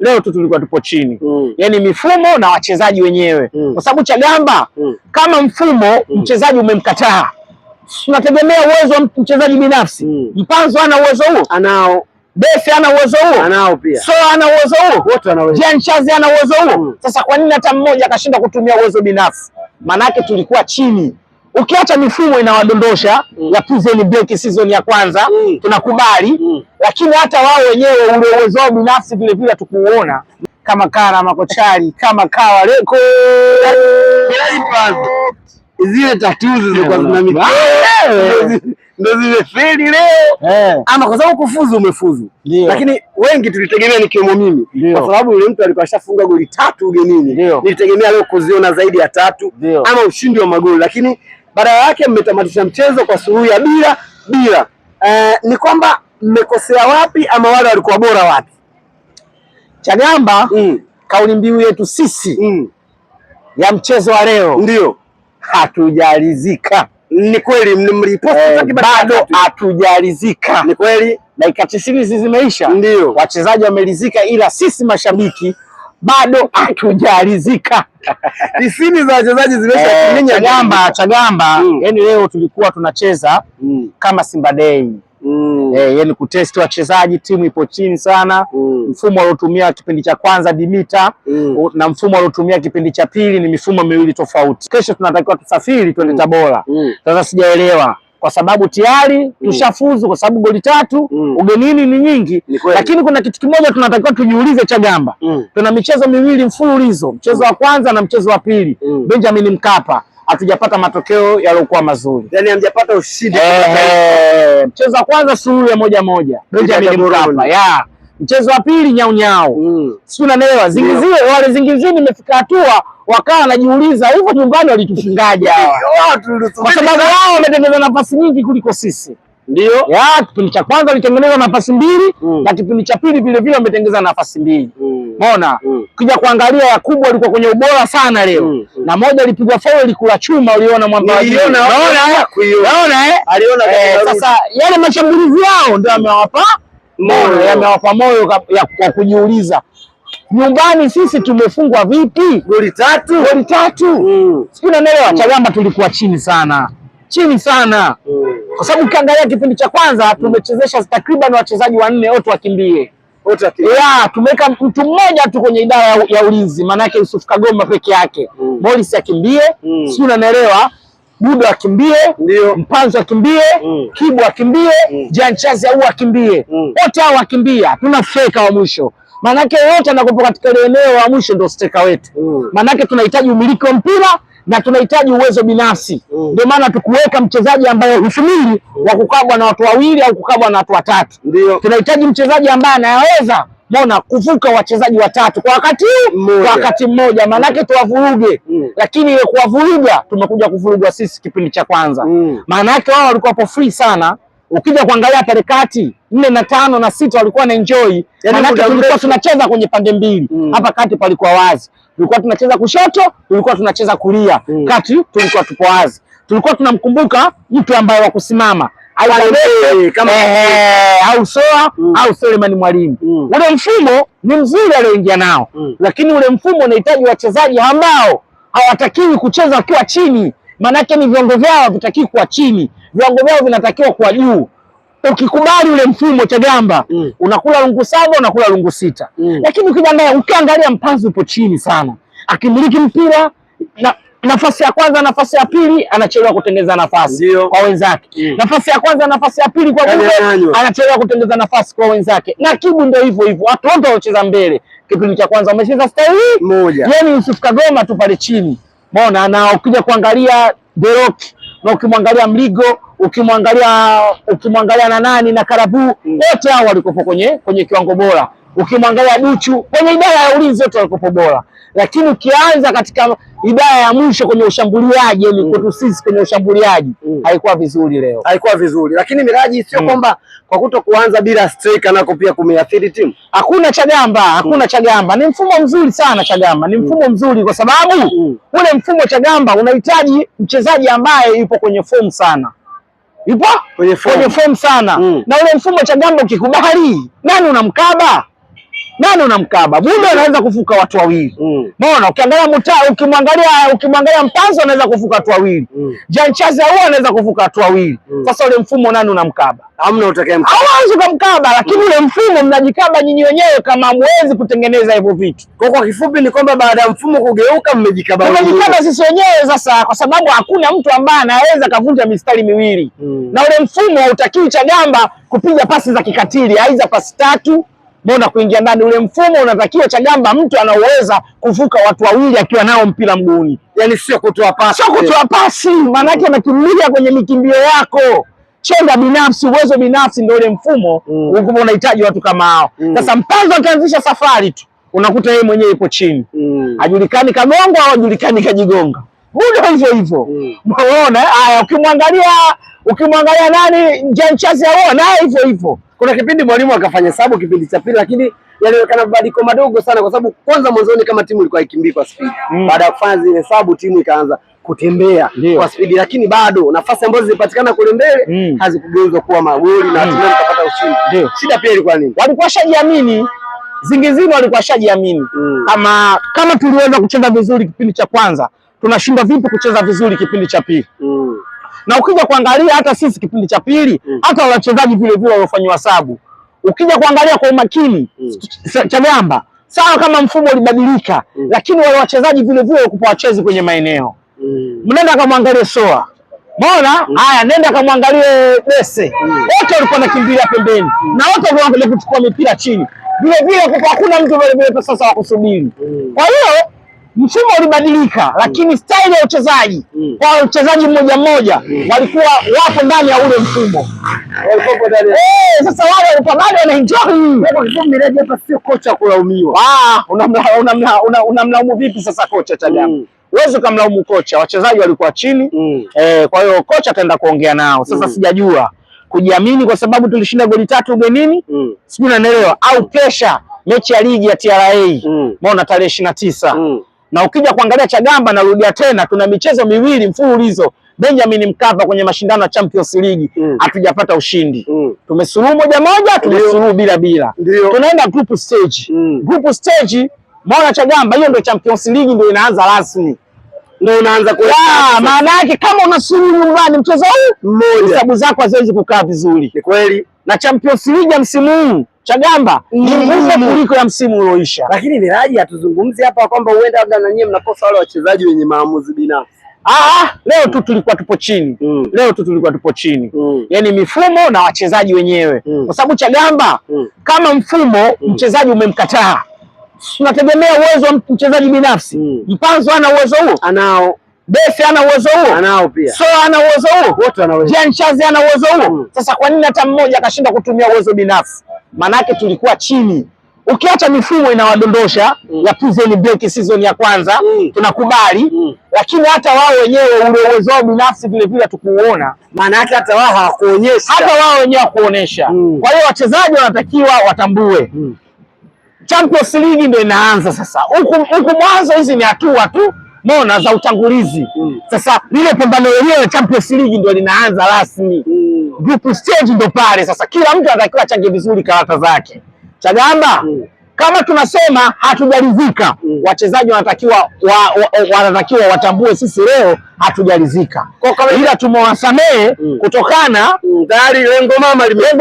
leo tu tulikuwa tupo chini. Yaani mifumo na wachezaji wenyewe. Kwa sababu Chagamba kama mfumo mchezaji umemkataa. Tunategemea uwezo wa mchezaji binafsi. Mpanzo ana uwezo huo? Anao. Defi ana uwezo huo? Anao pia. So ana uwezo huo? Wote ana uwezo. Jean Chazi ana uwezo huo? Sasa kwa nini hata mmoja akashinda kutumia uwezo binafsi? Maana yake tulikuwa chini. Ukiacha mifumo inawadondosha ya prison break season ya kwanza tunakubali, lakini hata wao wenyewe ule uwezo wao binafsi vile vile tukuuona kama Kara Makochari, kama Kawa Leko zile tatuzi zilikuwa zinamika ndio zimefeli leo. Ama kwa sababu kufuzu umefuzu. Lakini wengi tulitegemea nikiwemo mimi kwa sababu yule mtu alikuwa ashafunga goli 3 ugenini. Nilitegemea leo kuziona zaidi ya 3 ama ushindi wa magoli, lakini badala yake mmetamatisha mchezo kwa suluhu ya bila. Ni kwamba mmekosea wapi ama wale walikuwa bora wapi? Chagamba kauli mbiu yetu sisi ya mchezo wa leo ndio hatujalizika. Ni kweli mliposti bado hatujalizika. Ni kweli dakika 90 zimeisha, ndio wachezaji wamelizika, ila sisi mashabiki bado hatujalizika. 90 za wachezaji zimesha Chagamba. Yani leo tulikuwa tunacheza kama Simba Day. Yani kutesti wachezaji, timu ipo chini sana. Mfumo aliotumia kipindi cha kwanza Dimita na mfumo aliotumia kipindi cha pili ni mifumo miwili tofauti. Kesho tunatakiwa tusafiri twende Tabora. Sasa sijaelewa kwa sababu tayari tushafuzu kwa sababu goli 3 ugenini ni nyingi, lakini kuna kitu kimoja tunatakiwa tujiulize Chagamba. Tuna michezo miwili mfululizo, mchezo wa kwanza na mchezo wa pili Benjamin Mkapa, hatujapata matokeo yaliokuwa mazuri. Yani hamjapata ushindi. Mchezo wa kwanza suluhu ya 1-1 Benjamin Mkapa. Mchezo wa pili nyau. Si unaelewa? Zingiziwe wale zingizini imefika hatua wakawa wanajiuliza hivyo nyumbani walitufungaje hawa? Kwa sababu wao wametengeneza nafasi nyingi kuliko sisi. Ndio. Kipindi cha kwanza walitengeneza nafasi 2 na kipindi cha pili vile vile wametengeneza nafasi 2. Umeona? Ukija kuangalia Yakubu alikuwa kwenye ubora sana leo. Na moja alipigwa foul kula chuma, uliona mwamba. Aliona sasa yale mashambulizi yao ndio yamewapa moyo ya kujiuliza nyumbani sisi tumefungwa vipi? Goli 3. Sio, unaelewa? Chagamba tulikuwa chini sana. Kwa sababu ukiangalia kipindi cha kwanza tumechezesha takriban wachezaji 4 wote wakimbie. Tumeweka mtu mmoja tu kwenye idara ya ulinzi, maana yake Yusuf Kagoma peke yake. Morris akimbie, sio, unaelewa? Budo akimbie, Mpanzo akimbie, Kibu akimbie, Jean Chazi au akimbie. Wote hao wakimbia, tuna striker wa mwisho. Manake wote anakopo katika eneo la mwisho ndio striker wetu. Manake tunahitaji umiliki wa mpira na tunahitaji uwezo binafsi. Ndio maana tukuweka mchezaji ambaye husumiri wa kukabwa na watu wawili au kukabwa na watu 3. Tunahitaji mchezaji ambaye anaweza kuvuka wachezaji 3 kwa wakati mmoja, manake tuwavuruge. Lakini ile kuwavuruga tumekuja kuvurugwa sisi kipindi cha kwanza. Manake wao walikuwa hapo free sana. Ukija kuangalia pale kati 4 na 5 na 6 walikuwa na enjoy. Manake tulikuwa tunacheza kwenye pande mbili. Hapa kati palikuwa wazi. Tulikuwa tunacheza kushoto, tulikuwa tunacheza kulia. Kati tulikuwa tupo wazi. Tulikuwa tunamkumbuka mtu ambaye wa kusimama au Soa au Suleiman Mwalimu. Ule mfumo ni mzuri alioingia nao, lakini ule mfumo unahitaji wachezaji ambao hawatakiwi kucheza wakiwa chini. Manake ni viwango vyao vitaki kuwa chini, viwango vyao vinatakiwa kuwa juu. Ukikubali ule mfumo Chagamba unakula lungu 7 unakula lungu 6. Lakini ukiangalia Mpanzu upo chini sana, akimiliki mpira na nafasi ya kwanza, nafasi ya pili anachelewa kutengeneza nafasi kwa wenzake. Nafasi ya kwanza, nafasi ya pili kwa Budo anachelewa kutengeneza nafasi kwa wenzake. Na Kibu ndio hivyo. Watu wote wacheza mbele. Kipindi cha kwanza wamecheza style moja. Yaani Yusuf Kagoma tu pale chini. Umeona? Na ukija kuangalia Derok na ukimwangalia Mligo, ukimwangalia na nani na Karabu, wote hao walikuwa kwenye kiwango bora. Ukimwangalia Duchu kwenye idara ya ulinzi wote walikuwa bora. Lakini ukianza katika idara ya mwisho kwenye ushambuliaji, yani kwetu sisi kwenye ushambuliaji haikuwa vizuri leo. Haikuwa vizuri. Lakini Miraji sio kwamba kwa kuto kuanza bila striker nako pia kumeathiri timu. Hakuna Chagamba. Ni mfumo mzuri sana Chagamba. Ni mfumo mzuri kwa sababu ule mfumo Chagamba unahitaji mchezaji ambaye yupo kwenye form sana. Kwenye form sana. Na ule mfumo Chagamba ukikubali, nani unamkaba? nani unamkaba? Budo anaweza kufuka watu wawili. Umeona? Ukimwangalia Mpanzo anaweza kufuka watu wawili. Jean Charles Ahoua anaweza kufuka watu wawili. Sasa ule mfumo nani unamkaba? Hamna utakayemkaba. Hauanzi kumkaba, lakini ule mfumo mnajikaba nyinyi wenyewe kama hamwezi kutengeneza hivyo vitu. Kwa kifupi ni kwamba baada ya mfumo kugeuka mmejikaba. Tumejikaba sisi wenyewe sasa, kwa sababu hakuna mtu ambaye anaweza kavunja mistari miwili. Na ule mfumo hautakiwi Chagamba kupiga pasi za kikatili, aidha pasi 3 mbona kuingia ndani. Ule mfumo unatakiwa Chagamba mtu anaweza kuvuka watu wawili akiwa nao mpira mguuni. Yaani sio kutoa pasi. Sio kutoa pasi, maana yake anakimbia kwenye mikimbio yako. Chenga binafsi, uwezo binafsi ndio ule mfumo unahitaji watu kama hao. Sasa Mpanzo akianzisha safari tu unakuta yeye mwenyewe yupo chini. Hajulikani kagonga au hajulikani kajigonga. Budo hivyo hivyo. Unaona? Haya, ukimwangalia nani Jean Charles Ahoua naye hivyo hivyo. Kuna kipindi mwalimu akafanya hesabu kipindi cha pili, lakini yalionekana mabadiliko madogo sana, kwa sababu kwanza mwanzoni kama timu ilikuwa ikimbii kwa spidi. Baada ya kufanya zile hesabu timu ikaanza kutembea kwa spidi, lakini bado nafasi ambazo zilipatikana kule mbele hazikugeuzwa kuwa magoli na hatimaye tukapata ushindi. Shida pia ilikuwa nini? Walikuwa shajiamini. Zingizini walikuwa shajiamini. Kama tuliweza kucheza vizuri kipindi cha kwanza, tunashindwa vipi kucheza vizuri kipindi cha pili? Na ukija kuangalia hata sisi kipindi cha pili, hata wachezaji vile vile waliofanywa hesabu. Ukija kuangalia kwa umakini, Chagamba sawa kama mfumo ulibadilika, lakini wale wachezaji vile vile walikuwa wachezi kwenye maeneo. Mnenda kamwangalie Soa. Umeona? Haya, nenda kamwangalie Bese. Wote walikuwa nakimbilia pembeni. Na wote walikuwa kuchukua mipira chini. Vile vile kwa hakuna mtu vile sasa wa kusubiri. Kwa hiyo mfumo ulibadilika, lakini style ya uchezaji kwa uchezaji mmoja mmoja walikuwa wapo ndani ya ule mfumo. Walikuwa ndani. Sasa wale walikuwa bado wanaenjoy. Kwa hivyo Miraji hapa sio kocha kulaumiwa. Unamlaumu vipi sasa kocha Chagamba? Uwezo kumlaumu kocha, wachezaji walikuwa chini. Kwa hiyo kocha ataenda kuongea nao. Sasa sijajua kujiamini kwa sababu tulishinda goli 3 ugenini. Sijui unanielewa au kesha mechi ya ligi ya TRA. Umeona tarehe 29. Na ukija kuangalia Chagamba, narudia tena, tuna michezo miwili mfululizo Benjamin Mkapa kwenye mashindano ya Champions League hatujapata ushindi. Tumesuluhu 1-1, tumesuluhu bila. Tunaenda group stage. Group stage, maana Chagamba hiyo ndio Champions League ndio inaanza rasmi. Ndio unaanza kwa maana yake kama unasuluhu nyumbani mchezo huu mmoja, hesabu zako haziwezi kukaa vizuri. Ni kweli. Na Champions League ya msimu huu Chagamba ni ngumu kuliko ya msimu ulioisha. Lakini Miraji hatuzungumzi hapa kwamba huenda labda na nyinyi mnakosa wale wachezaji wenye maamuzi binafsi. Leo tu tulikuwa tupo chini. Yaani mifumo na wachezaji wenyewe. Kwa sababu Chagamba kama mfumo mchezaji umemkataa, tunategemea uwezo wa mchezaji binafsi. Mpanzo ana uwezo huo? Anao. Bese ana uwezo huo? Anao pia. Soa ana uwezo huo? Wote wanaweza. Jean Charles ana uwezo huo? Sasa kwa nini hata mmoja akashinda kutumia uwezo binafsi? Manake tulikuwa chini. Ukiacha mifumo inawadondosha ya prison break season ya kwanza, tunakubali, lakini hata wao wenyewe ule uwezo wao binafsi vile vile tukuuona. Maana hata wao hawakuonyesha. Hata wao wenyewe hawakuonesha. Kwa hiyo wachezaji wanatakiwa watambue. Champions League ndio inaanza sasa. Huku mwanzo hizi ni hatua tu mona za utangulizi. Sasa lile pambano lenyewe Champions League ndio linaanza rasmi. Group stage ndio pale sasa, kila mtu anatakiwa achange vizuri karata zake. Chagamba kama tunasema hatujaridhika, wachezaji wanatakiwa watambue sisi leo hatujaridhika. Ila tumewasamehe kutokana tayari lengo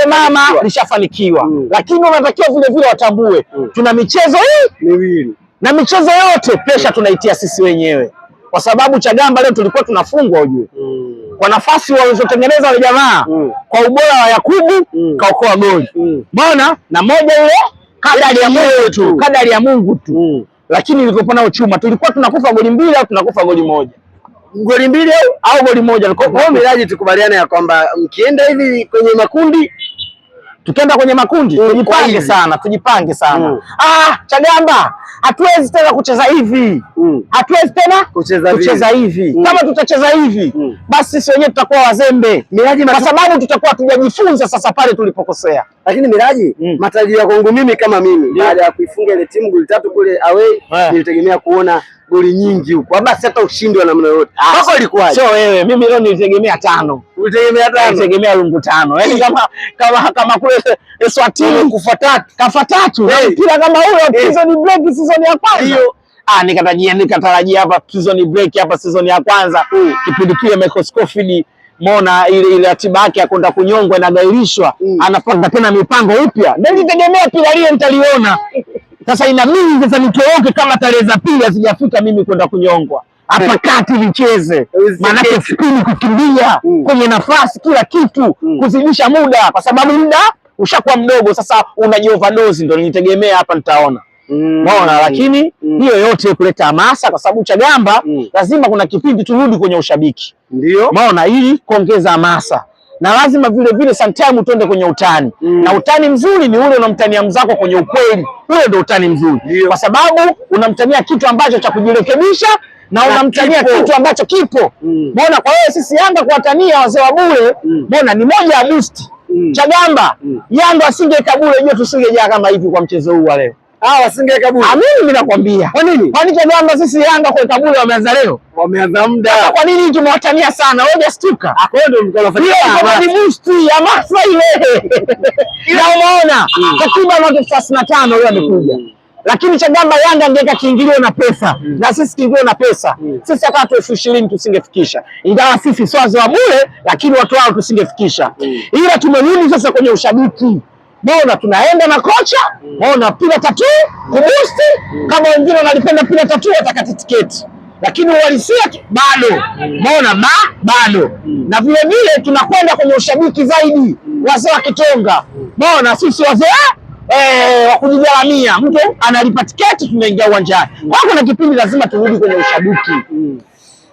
mama lishafanikiwa. Lakini wanatakiwa vile vile watambue tuna michezo hii miwili. Na michezo yote pesha tunaitia sisi wenyewe. Kwa sababu Chagamba leo tulikuwa tunafungwa ujue. Kwa nafasi walizotengeneza wale jamaa, kwa ubora wa Yakubu kaokoa goli. Mbona? Na moja ile kadari ya Mungu tu. Lakini ilikopona uchuma tulikuwa tunakufa goli 2 au tunakufa goli 1. Goli 2 au goli 1. Kwa hiyo Miraji tukubaliane ya kwamba mkienda hivi kwenye makundi, tukienda kwenye makundi tujipange sana. Chagamba hatuwezi tena kucheza hivi. Hatuwezi tena kucheza hivi. Kama tutacheza hivi basi sisi wenyewe tutakuwa wazembe. Miraji, kwa sababu tutakuwa tunajifunza sasa pale tulipokosea. Lakini Miraji, matarajio yangu mimi kama mimi baada ya kuifunga ile timu goli 3 kule away, nilitegemea kuona goli nyingi huko. Basi hata ushindi wa namna yote. Hapo ilikuwaje? Sio wewe, mimi leo nilitegemea 5. Ulitegemea lungu 5. Yaani kama kule Eswatini kafa 3. Mpira kama ule Prison Break season ya kwanza. Nikatarajia hapa Prison Break hapa season ya kwanza. Kipindi kile Michael Scofield Mona ile ratiba yake ya kwenda kunyongwa inagairishwa, anapanga tena mipango upya. Nilitegemea pila lile nitaliona. Sasa inabidi sasa nitoroke kama tarehe za pili hazijafika mimi kwenda kunyongwa. Hapa kati nicheze. Maana spini kukimbia kwenye nafasi kila kitu kuzidisha muda kwa sababu muda ushakuwa mdogo sasa unajioverdose, ndio nilitegemea hapa nitaona. Unaona, lakini hiyo yote kuleta hamasa kwa sababu Chagamba lazima kuna kipindi turudi kwenye ushabiki. Ndio. Unaona, ili kuongeza hamasa. Na lazima vile vile sometime tuende kwenye utani. Na utani mzuri ni ule unamtania mzako kwenye ukweli. Ule ndio utani mzuri. Kwa sababu unamtania kitu ambacho cha kujirekebisha na unamtania kitu ambacho kipo. Unaona, kwa hiyo sisi Yanga kuwatania wazee wa bure, unaona ni moja ya boost. Chagamba, Yanga asingeweka bure hiyo tusingejaa kama hivi kwa mchezo huu wa leo. Wasingeweka bure. Mimi nakwambia. Kwa nini? Kwani Chagamba sisi Yanga kuweka bure wameanza leo? Wameanza muda. Kwa nini tumewatania sana? Wewe stuka. Kwa hiyo ndio mkono fanya. Ni boost ya masa ile. Na umeona takriban watu 35 leo amekuja. Lakini Chagamba Yanga angeweka kiingilio na pesa na sisi kiingilio na pesa. Sisi hata watu 20,000 tusingefikisha. Ingawa sisi swazo wa bure lakini watu wao tusingefikisha. Ila tumerudi sasa kwenye ushabiki. Mbona tunaenda na kocha? Mbona pila tatu kuboost kama wengine wanalipenda pila tatu watakata tiketi. Lakini uhalisia bado. Mbona bado. Na vile vile tunakwenda kwenye ushabiki zaidi. Wazee wa Kitonga. Mbona sisi wazee wa kujigaramia, mtu analipa tiketi tunaingia uwanjani. Kwa kuna kipindi lazima turudi kwenye ushabiki.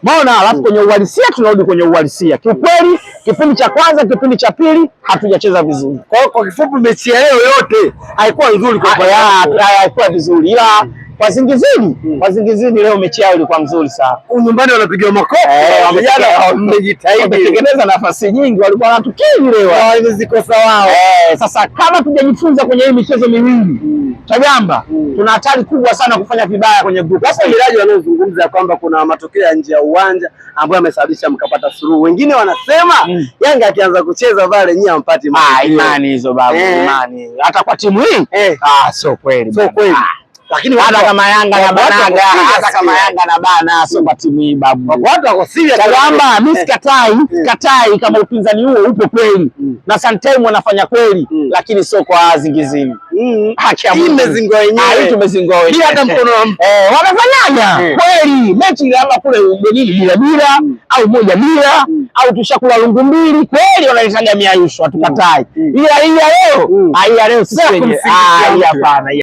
Mbona alafu kwenye uhalisia tunarudi kwenye uhalisia. Kiukweli kipindi cha kwanza, kipindi cha pili hatujacheza vizuri. Kwa kifupi mechi ya leo yote haikuwa nzuri kwa haikuwa vizuri. Ila kwa Zingizini leo mechi yao ilikuwa nzuri sana. Nyumbani wanapiga makofi. Vijana wamejitahidi. Wametengeneza nafasi nyingi, walikuwa wanatukiri leo. Zikosa wao. Sasa kama tujajifunza kwenye hii michezo miwili, Chagamba tuna hatari kubwa sana kufanya vibaya kwenye group. Sasa Miraji wanaozungumza kwamba kuna matokeo ya nje ya uwanja ambayo yamesababisha mkapata suluhu. Wengine wanasema Yanga akianza kucheza pale nyinyi hampati imani hizo babu, imani. Hata kwa timu hii sio kweli. Sio kweli. Lakini hata kama Yanga na Banaga, hata kama Yanga na Bana sio kwa timu hii babu. Watu wako serious. Chagamba mimi sikatai kama upinzani huo upo kweli. Na sometime wanafanya kweli, lakini sio kwa Zingizini. Tumezingoa wenyewe. Tumezingoa wenyewe. Bila hata mkono wa mtu. Wanafanyaga kweli. Mechi ile ama kule ugenini bila au 1-0 au tushakula lungu 2 kweli wanaletaga miayusho hatukatai. Ila hii ya leo, sisi wenyewe hapana.